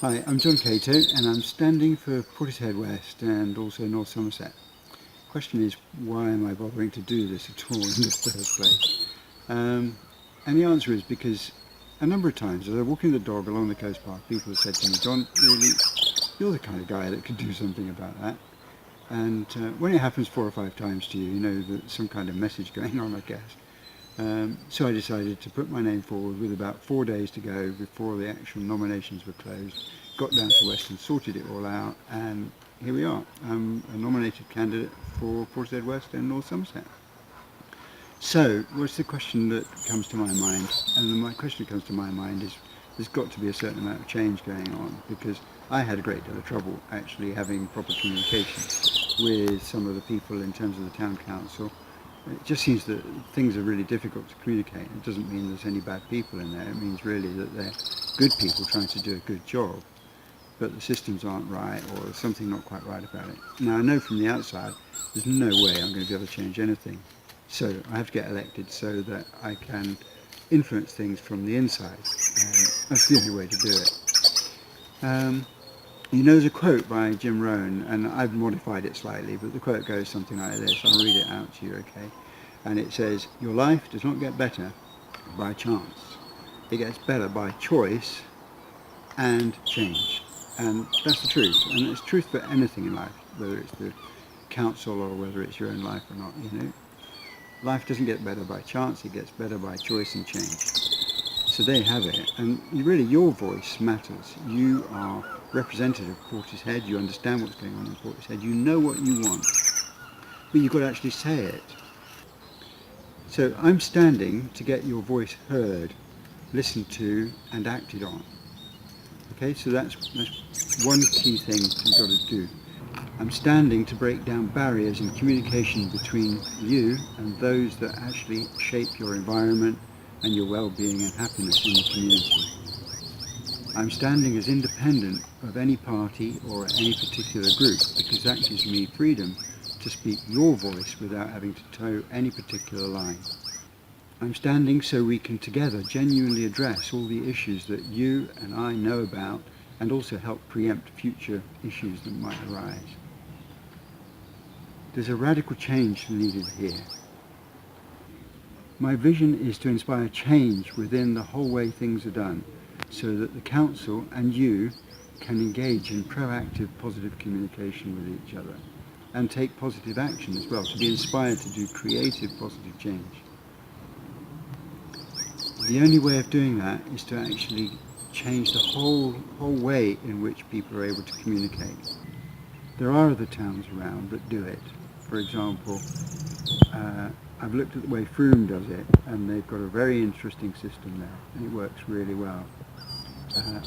Hi, I'm John Cato and I'm standing for Portishead West and also North Somerset. Question is, why am I bothering to do this at all in the first place? And the answer is because a number of times as I'm walking the dog along the coast path, people have said to me, John, really, you're the kind of guy that could do something about that. And when it happens 4 or 5 times to you, you know that some kind of message going on, I guess. So I decided to put my name forward with about 4 days to go before the actual nominations were closed. Got down to West and sorted it all out, and here we are. I'm a nominated candidate for Portishead West and North Somerset. So, what's the question that comes to my mind? And my question that comes to my mind is there's got to be a certain amount of change going on, because I had a great deal of trouble actually having proper communication with some of the people in terms of the town council. It just seems that things are really difficult to communicate. It doesn't mean there's any bad people in there. It means really that they're good people trying to do a good job, but the systems aren't right, or there's something not quite right about it. Now, I know from the outside there's no way I'm going to be able to change anything. So I have to get elected so that I can influence things from the inside. That's the only way to do it. You know, there's a quote by Jim Rohn, and I've modified it slightly, but the quote goes something like this. I'll read it out to you, okay? And it says, your life does not get better by chance. It gets better by choice and change. And that's the truth. And it's truth for anything in life, whether it's the council or whether it's your own life or not, you know. Life doesn't get better by chance, it gets better by choice and change. So there you have it. And really, your voice matters. You are representative of Portishead, you understand what's going on in Portishead, you know what you want, but you've got to actually say it. So I'm standing to get your voice heard, listened to and acted on. Okay, so that's one key thing you've got to do. I'm standing to break down barriers in communication between you and those that actually shape your environment and your well-being and happiness in the community. I'm standing as independent of any party or any particular group, because that gives me freedom to speak your voice without having to toe any particular line. I'm standing so we can together genuinely address all the issues that you and I know about, and also help preempt future issues that might arise. There's a radical change needed here. My vision is to inspire change within the whole way things are done, so that the council and you can engage in proactive positive communication with each other and take positive action as well, to be inspired to do creative positive change. The only way of doing that is to actually change the whole way in which people are able to communicate. There are other towns around that do it. For example, I've looked at the way Froome does it, and they've got a very interesting system there, and it works really well.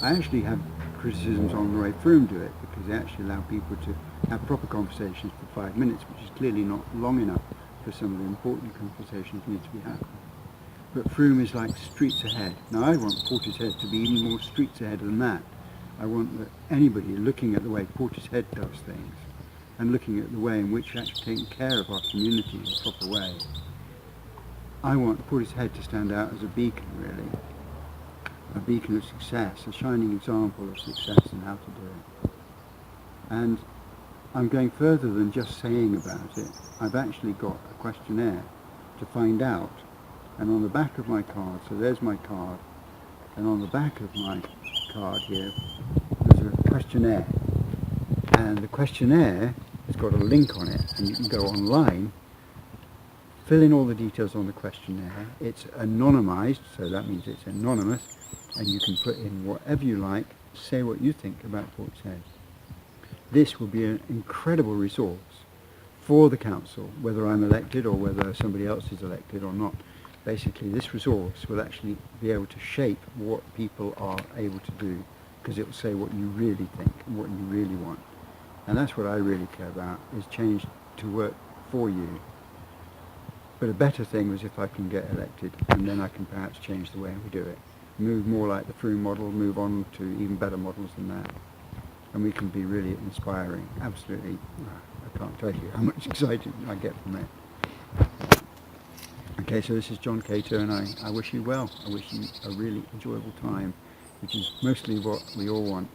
I actually have criticisms on the way Froome do it, because they actually allow people to have proper conversations for 5 minutes, which is clearly not long enough for some of the important conversations that need to be had. But Froome is like streets ahead. Now I want Portishead to be even more streets ahead than that. I want that anybody looking at the way Portishead does things, and looking at the way in which we're actually taking care of our community in a proper way. I want Portishead to stand out as a beacon, really. A beacon of success, a shining example of success and how to do it. And I'm going further than just saying about it. I've actually got a questionnaire to find out. And on the back of my card, so there's my card, and on the back of my card here, there's a questionnaire. And the questionnaire has got a link on it, and you can go online, fill in all the details on the questionnaire. It's anonymized, so that means it's anonymous, and you can put in whatever you like, say what you think about Portishead. This will be an incredible resource for the council, whether I'm elected or whether somebody else is elected or not. Basically, this resource will actually be able to shape what people are able to do, because it will say what you really think and what you really want. And that's what I really care about, is change to work for you. But a better thing was if I can get elected, and then I can perhaps change the way we do it. Move more like the Froome model, move on to even better models than that. And we can be really inspiring. Absolutely, I can't tell you how much excitement I get from it. Okay, so this is John Cato, and I wish you well. I wish you a really enjoyable time, which is mostly what we all want.